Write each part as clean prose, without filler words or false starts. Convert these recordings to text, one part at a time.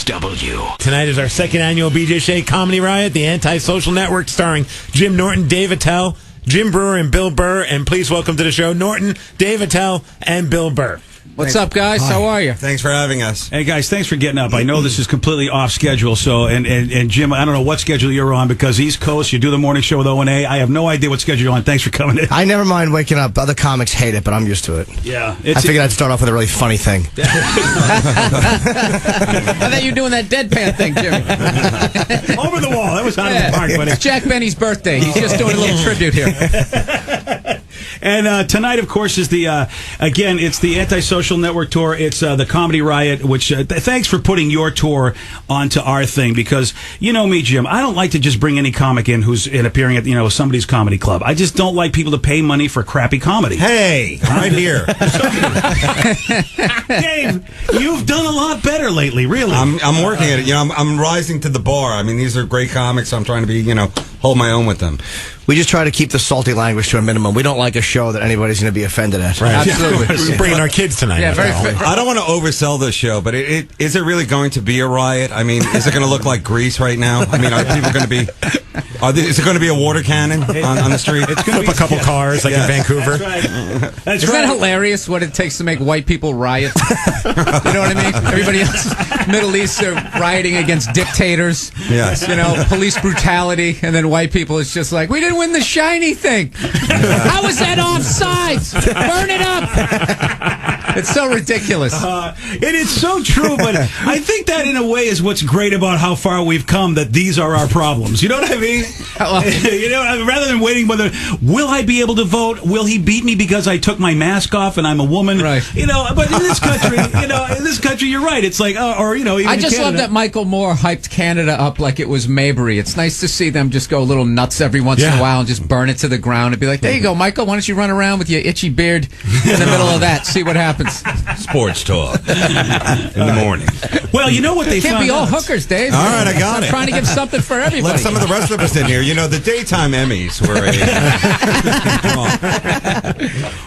KSW. Tonight is our second annual BJ Shea Comedy Riot, the anti-social network starring Jim Norton, Dave Attell, Jim Brewer, and Bill Burr. And please welcome to the show Norton, Dave Attell, and Bill Burr. What's up, guys? How are you? Thanks for having us. Hey, guys, thanks for getting up. I know this is completely off schedule, so, and Jim, I don't know what schedule you're on, because East Coast, you do the morning show with O&A. I have no idea what schedule you're on. Thanks for coming in. I never mind waking up. Other comics hate it, but I'm used to it. Yeah. I figured I'd start off with a really funny thing. I thought you were doing that deadpan thing, Jimmy. Over the wall. That was out of the park, buddy. It's Jack Benny's birthday. He's just doing a little tribute here. And tonight, of course, is again, it's the Antisocial Network Tour. It's the Comedy Riot, which thanks for putting your tour onto our thing, because you know me, Jim, I don't like to just bring any comic in who's appearing at somebody's comedy club. I just don't like people to pay money for crappy comedy. Hey, right here. Dave, you've done a lot better lately, really. I'm working at it. I'm rising to the bar. I mean, these are great comics, so I'm trying to be, hold my own with them. We just try to keep the salty language to a minimum. We don't like a show that anybody's going to be offended at. Right. Absolutely. We're bringing our kids tonight. Yeah, very I don't want to oversell this show, but is it really going to be a riot? I mean, is it going to look like Grease right now? I mean, are people going to be... is it going to be a water cannon on the street? It's going to be a couple cars like in Vancouver. That's right. That's Isn't right. that hilarious what it takes to make white people riot? You know what I mean? Everybody else, Middle East, are rioting against dictators. Yes. Police brutality, and then white people, it's just like, we didn't win the shiny thing. How was that offsides? Burn it up. It's so ridiculous. It is so true, but I think that in a way is what's great about how far we've come, that these are our problems. You know what I mean? Rather than waiting will I be able to vote? Will he beat me because I took my mask off and I'm a woman? Right. But in this country, you're right. It's like, even I just in love that Michael Moore hyped Canada up like it was Mayberry. It's nice to see them just go a little nuts every once in a while and just burn it to the ground and be like, there you go, Michael, why don't you run around with your itchy beard in the middle of that, see what happens. Sports talk in the morning. Well, you know what they Can't found be all out? hookers, Dave. All right, I got I'm it. trying to give something for everybody. Let some of the rest of us in here. The daytime Emmys were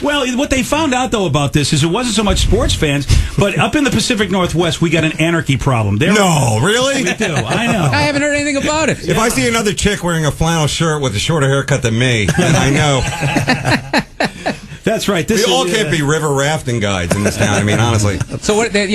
Well, what they found out, though, about this is it wasn't so much sports fans, but up in the Pacific Northwest, we got an anarchy problem. No, really? We do. I know. I haven't heard anything about it. If I see another chick wearing a flannel shirt with a shorter haircut than me, then I know. That's right. We all can't be river rafting guides in this town. I mean, honestly. So what? They're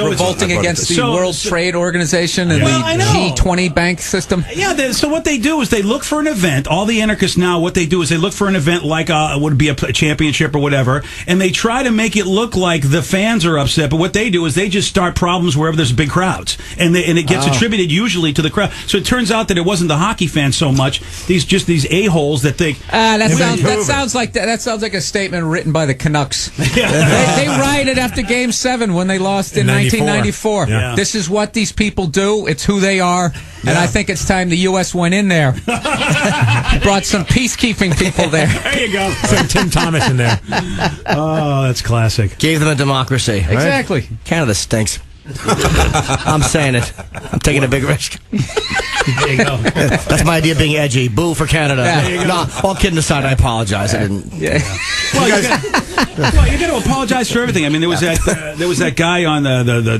revolting against the World Trade Organization and the G20 bank system. Yeah. So what they do is they look for an event. All the anarchists now, what they do is they look for an event like would be a championship or whatever, and they try to make it look like the fans are upset. But what they do is they just start problems wherever there's big crowds, and it gets attributed usually to the crowd. So it turns out that it wasn't the hockey fans so much. These a-holes that think that sounds like a statement written by the Canucks. They rioted after Game 7 when they lost in 1994. Yeah. This is what these people do. It's who they are. And I think it's time the U.S. went in there. Brought some peacekeeping people there. There you go. Some Tim Thomas in there. Oh, that's classic. Gave them a democracy. Right? Exactly. Canada stinks. I'm saying it. I'm taking a big risk. There you go. That's my idea of being edgy. Boo for Canada. No, all kidding aside, I apologize. I didn't. Yeah. Well, you got to apologize for everything. I mean, there was that guy on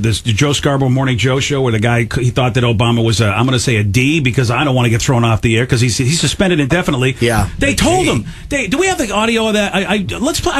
this Joe Scarborough Morning Joe show where the guy, he thought that Obama was I'm going to say a D because I don't want to get thrown off the air because he's suspended indefinitely. Yeah. They told him. Do we have the audio of that? I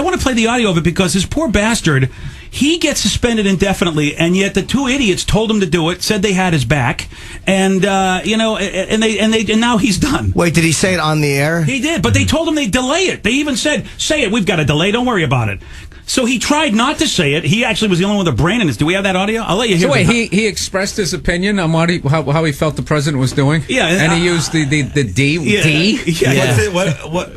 want to play the audio of it because this poor bastard, he gets suspended indefinitely, and yet the two idiots told him to do it, said they had his back, and and now he's done. Wait, did he say it on the air? He did, but they told him they'd delay it. They even said, say it, we've got a delay, don't worry about it. So he tried not to say it. He actually was the only one with a brain in his. Do we have that audio? I'll let you hear it. So wait, he expressed his opinion on how he felt the president was doing? Yeah. And he used the D? Yeah. D? Yeah.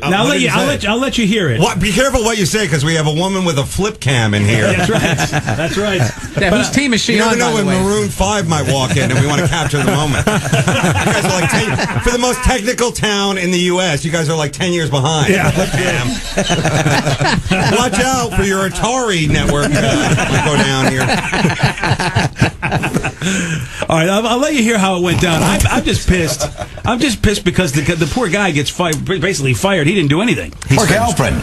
Now, I'll let you hear it. Be careful what you say, because we have a woman with a flip cam in here. That's right. That's right. Yeah, whose team is she You never on, know by the when way? Maroon 5 might walk in, and we want to capture the moment. You guys are like for the most technical town in the U.S., you guys are like 10 years behind. Yeah. Watch out for your Atari network. Go down here. All right, I'll let you hear how it went down. I'm just pissed. I'm just pissed because the poor guy gets basically fired. He didn't do anything. Poor girlfriend.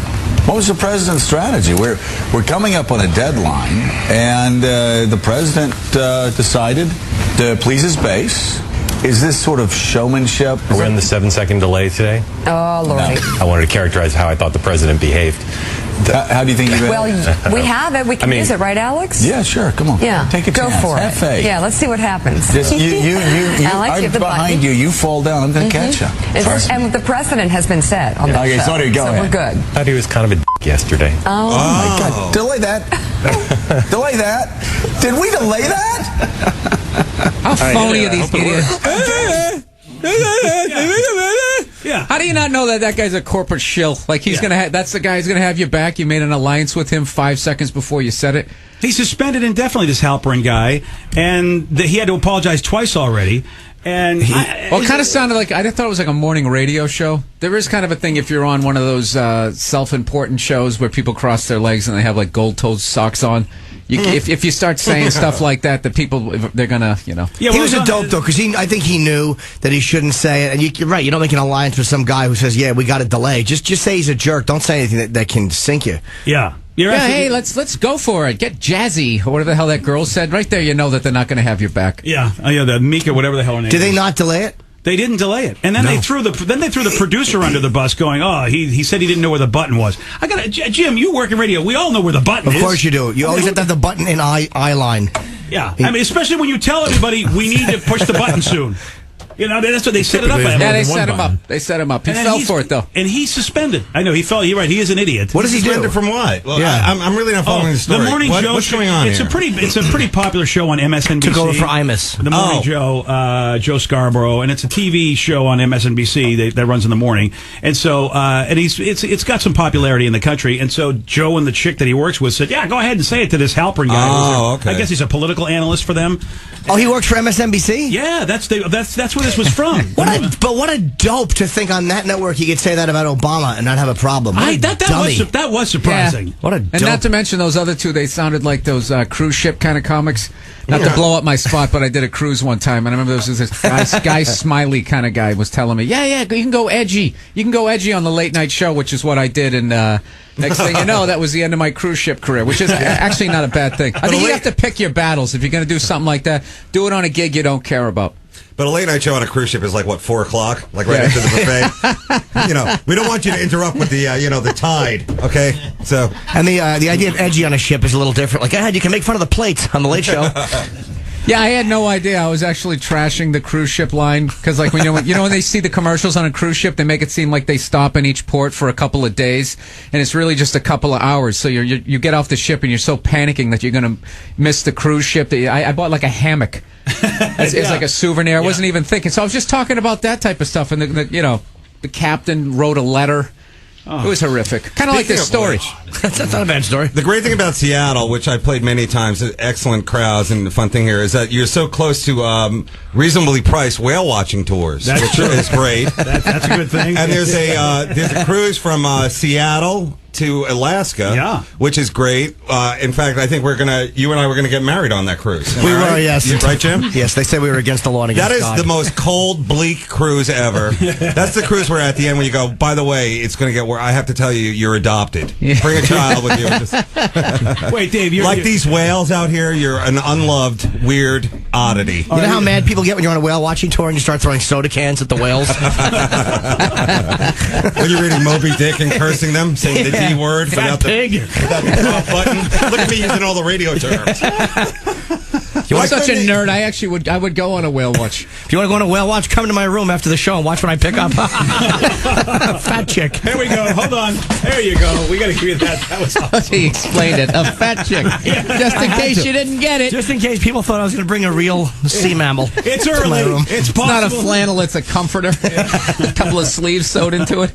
What was the president's strategy? We're coming up on a deadline, and the president decided to please his base. Is this sort of showmanship? We're in the 7-second delay today. Oh, Lordy. No. I wanted to characterize how I thought the president behaved. How do you think you Well, we have it. We can use it, right, Alex? Yeah, sure. Come on. Yeah. Take a Go chance. for Have it. faith. Yeah, let's see what happens. Just, you Alex, you have I'm the behind button. you. You fall down. I'm going to catch you. And the president has been set on this Okay, show. sorry, go so ahead. we're good. I thought he was kind of a dick yesterday. Oh, my God. Delay that. Delay that. Did we delay that? How phony are these idiots? Yeah. How do you not know that guy's a corporate shill? Like he's gonna that's the guy who's gonna have your back. You made an alliance with him 5 seconds before you said it. He's suspended indefinitely, this Halperin guy, and he had to apologize twice already. And it kind of sounded like I thought it was like a morning radio show. There is kind of a thing if you're on one of those self-important shows where people cross their legs and they have like gold-toed socks on. If you start saying stuff like that, the people they're gonna, Yeah, he was a dope though, because I think he knew that he shouldn't say it. And you're right. You don't make an alliance with some guy who says, "Yeah, we got to delay." Just say he's a jerk. Don't say anything that can sink you. Yeah. Hey, let's go for it. Get jazzy, or whatever the hell that girl said. Right there, you know that they're not going to have your back. Yeah, the Mika, whatever the hell her name. Did they not delay it? They didn't delay it, and then they threw the producer under the bus, going, "Oh, he said he didn't know where the button was." Jim, you work in radio. We all know where the button is. Of course you do. You always have to have the button in eye line. Yeah, I mean, especially when you tell everybody we need to push the button soon. That's what they set it up at. Yeah, they set him up. They set him up. He fell for it, though. And he's suspended. I know, he fell. You're right. He is an idiot. What does he do? From what? Well, Yeah. I'm really not following the story. The Morning Joe. What's going on It's here? a pretty popular show on MSNBC. Took over for Imus. The Morning Joe, Joe Scarborough, and it's a TV show on MSNBC that runs in the morning. And so, it's got some popularity in the country. And so, Joe and the chick that he works with said, "Yeah, go ahead and say it to this Halperin guy." Oh, okay. I guess he's a political analyst for them. Oh, he works for MSNBC? Yeah, that's where this was from. What a dope to think on that network he could say that about Obama and not have a problem. What a dummy. That was surprising. Yeah. What a dope. And not to mention those other two, they sounded like those cruise ship kind of comics. Not to blow up my spot, but I did a cruise one time, and I remember there was this guy Smiley kind of guy was telling me, yeah, you can go edgy. You can go edgy on the late night show, which is what I did, and next thing you know, that was the end of my cruise ship career, which is actually not a bad thing. I think you have to pick your battles. If you're going to do something like that, do it on a gig you don't care about. But a late night show on a cruise ship is like, what, 4 o'clock? Like right after the buffet? We don't want you to interrupt with the, the tide, okay? So. And the idea of edgy on a ship is a little different. Like, you can make fun of the plates on the Late Show. Yeah, I had no idea. I was actually trashing the cruise ship line because, like, when they see the commercials on a cruise ship, they make it seem like they stop in each port for a couple of days, and it's really just a couple of hours. So you get off the ship and you're so panicking that you're going to miss the cruise ship. That I bought like a hammock as like a souvenir. I wasn't even thinking. So I was just talking about that type of stuff, and the captain wrote a letter. It was horrific. Kind of like this story. That's not a bad story. The great thing about Seattle, which I played many times, excellent crowds, and the fun thing here is that you're so close to reasonably priced whale watching tours, which is great. That's a good thing. And there's a cruise from Seattle to Alaska, which is great. In fact, I think you and I were gonna get married on that cruise. We were, yes. Right, Jim? Yes, they said we were against the law and against That is God. the most cold, bleak cruise ever. That's the cruise where at the end when you go, by the way, it's going to get where I have to tell you, you're adopted. Bring a child with you. Wait, Dave, these whales out here, you're an unloved, weird oddity. You know how mad people get when you're on a whale watching tour and you start throwing soda cans at the whales? When you're reading Moby Dick and cursing them, saying the D word without the top button. Look at me using all the radio terms. You're such a nerd. I would go on a whale watch. If you want to go on a whale watch, come to my room after the show and watch when I pick up. Fat chick. Here we go. Hold on. There you go. We got to give you that. That was awesome. He explained it. A fat chick. Just in case you didn't get it. Just in case people thought I was going to bring a real sea mammal. It's to my early. room. It's It's not a flannel, it's a comforter. A couple of sleeves sewed into it.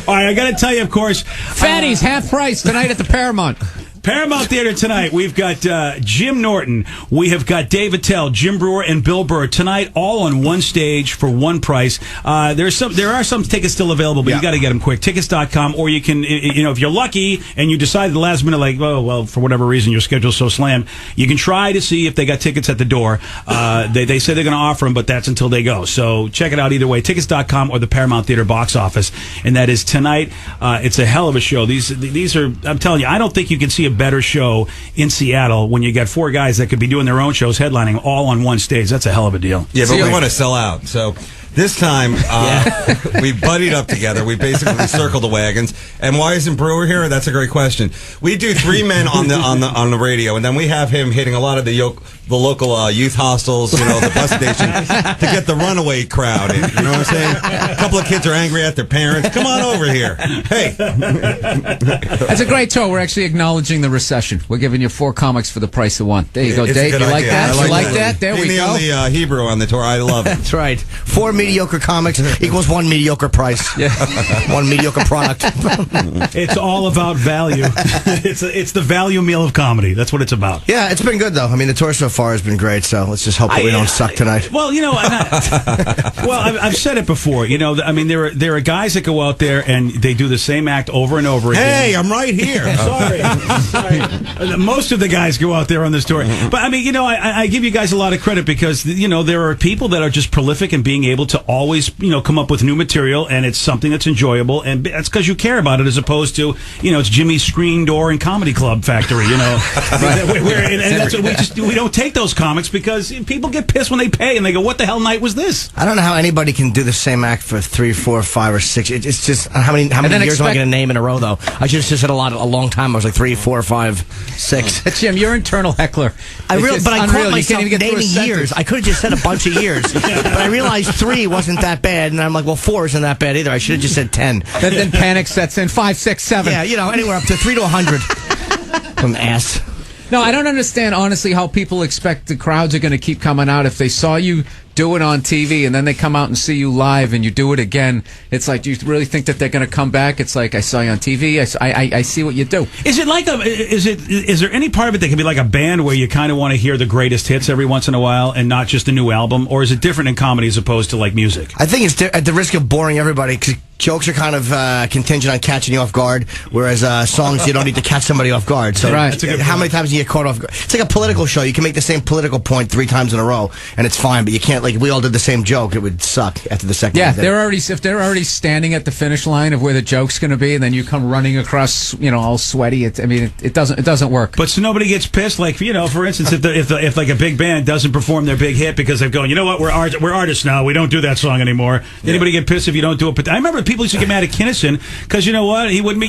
All right, I got to tell you, of course. Fatties, half price tonight at the Paramount. Paramount Theater tonight. We've got Jim Norton. We have got Dave Attell, Jim Brewer, and Bill Burr tonight, all on one stage for one price. There are some tickets still available, but you got to get them quick. Tickets.com, or you can, if you're lucky and you decide at the last minute, like, oh well, for whatever reason your schedule's so slammed, you can try to see if they got tickets at the door. They say they're going to offer them, but that's until they go. So check it out either way. Tickets.com or the Paramount Theater box office, and that is tonight. It's a hell of a show. These are, I'm telling you, I don't think you can see a better show in Seattle when you got four guys that could be doing their own shows, headlining all on one stage. That's a hell of a deal. Yeah, but we want to sell out. So this time, we buddied up together. We basically circled the wagons. And why isn't Brewer here? That's a great question. We do three men on the radio, and then we have him hitting a lot of the local youth hostels, the bus station, to get the runaway crowd in. You know what I'm saying? A couple of kids are angry at their parents. Come on over here. Hey. That's a great tour. We're actually acknowledging the recession. We're giving you 4 comics for the price of 1. There you go, It's a Dave. good You like idea. that? I You like that? There we Being go. the only Hebrew on the tour, I love it. That's right. 4 mediocre comics equals 1 mediocre price. Yeah. 1 mediocre product. It's all about value. It's the value meal of comedy. That's what it's about. Yeah, it's been good, though. I mean, the tour so far has been great, so let's just hope that we don't suck tonight. Well, I've said it before. I mean, there are guys that go out there and they do the same act over and over again. Hey, I'm right here. Sorry. Most of the guys go out there on this tour. But, I mean, I give you guys a lot of credit because, there are people that are just prolific in being able to always, come up with new material, and it's something that's enjoyable, and that's because you care about it as opposed to, it's Jimmy's Screen Door and Comedy Club Factory, and that's what we don't take those comics because people get pissed when they pay and they go, what the hell night was this? I don't know how anybody can do the same act for 3, 4, 5, or 6. It's just how many years am I going to name in a row, though? I should have just said a long time. I was like 3, 4, 5, 6. Jim, you're internal heckler. But I caught myself naming naming years. I could have just said a bunch of years, but I realized 3 wasn't that bad, and I'm like, well, 4 isn't that bad either. I should have just said 10. Then panic sets in. 5, 6, 7. Yeah, anywhere up to 3 to 100. An ass. No, I don't understand, honestly, how people expect the crowds are going to keep coming out if they saw you do it on TV and then they come out and see you live and you do it again. It's like, do you really think that they're going to come back? It's like, I saw you on TV. I see what you do. Is it like is there any part of it that can be like a band where you kind of want to hear the greatest hits every once in a while and not just a new album? Or is it different in comedy as opposed to like music? I think it's at the risk of boring everybody, because jokes are kind of contingent on catching you off guard, whereas songs, you don't need to catch somebody off guard. So right. How many times do you get caught off guard? It's like a political show. You can make the same political point 3 times in a row, and it's fine, but you can't, like, if we all did the same joke, it would suck after the second. Yeah, if they're already standing at the finish line of where the joke's going to be, and then you come running across, all sweaty. It doesn't work. But so nobody gets pissed. Like, for instance, if like a big band doesn't perform their big hit because they've gone, you know what, we're artists now. We don't do that song anymore. Yeah. Anybody get pissed if you don't do it? But I remember people used to get mad at Kinnison because you know what, he wouldn't be.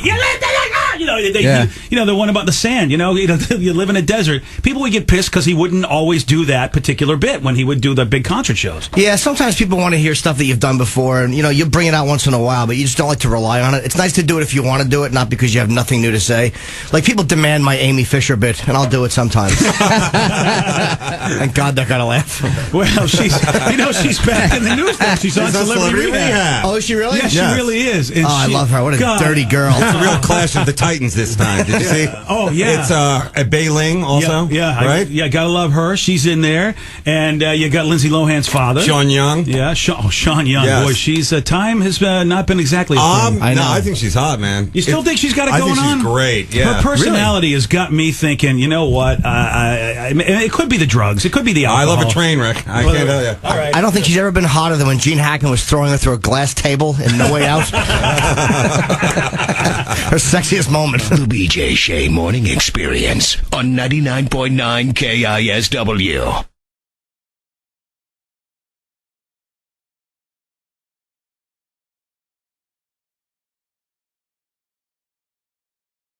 The one about the sand. You live in a desert. People would get pissed because he wouldn't always do that particular bit when he would do the big concert shows. Yeah, sometimes people want to hear stuff that you've done before, and you bring it out once in a while, but you just don't like to rely on it. It's nice to do it if you want to do it, not because you have nothing new to say. Like, people demand my Amy Fisher bit, and I'll do it sometimes. Thank God they're gonna laugh. Well, she's back in the news now. She's on Celebrity Rehab. Oh, is she really? Yeah, she really is. And I love her. What a dirty girl. It's a real clash of the Titans this time. Did you see? Oh, yeah. It's a Bei Ling also. Yeah, right? Gotta love her. She's in there. And you got Lindsay Lohan's father. Sean Young. Yeah, Sean Young. Yes. Boy, she's time has not been exactly I think she's hot, man. You still think she's got it going on? I think she's great, yeah. Her personality has got me thinking, you know what? It could be the drugs. It could be the alcohol. I love a train wreck. I can't tell you. All right. I don't think she's ever been hotter than when Gene Hackman was throwing her through a glass table in No Way Out. Her sexiest moment. The BJ Shea Morning Experience on 99.9 KISW.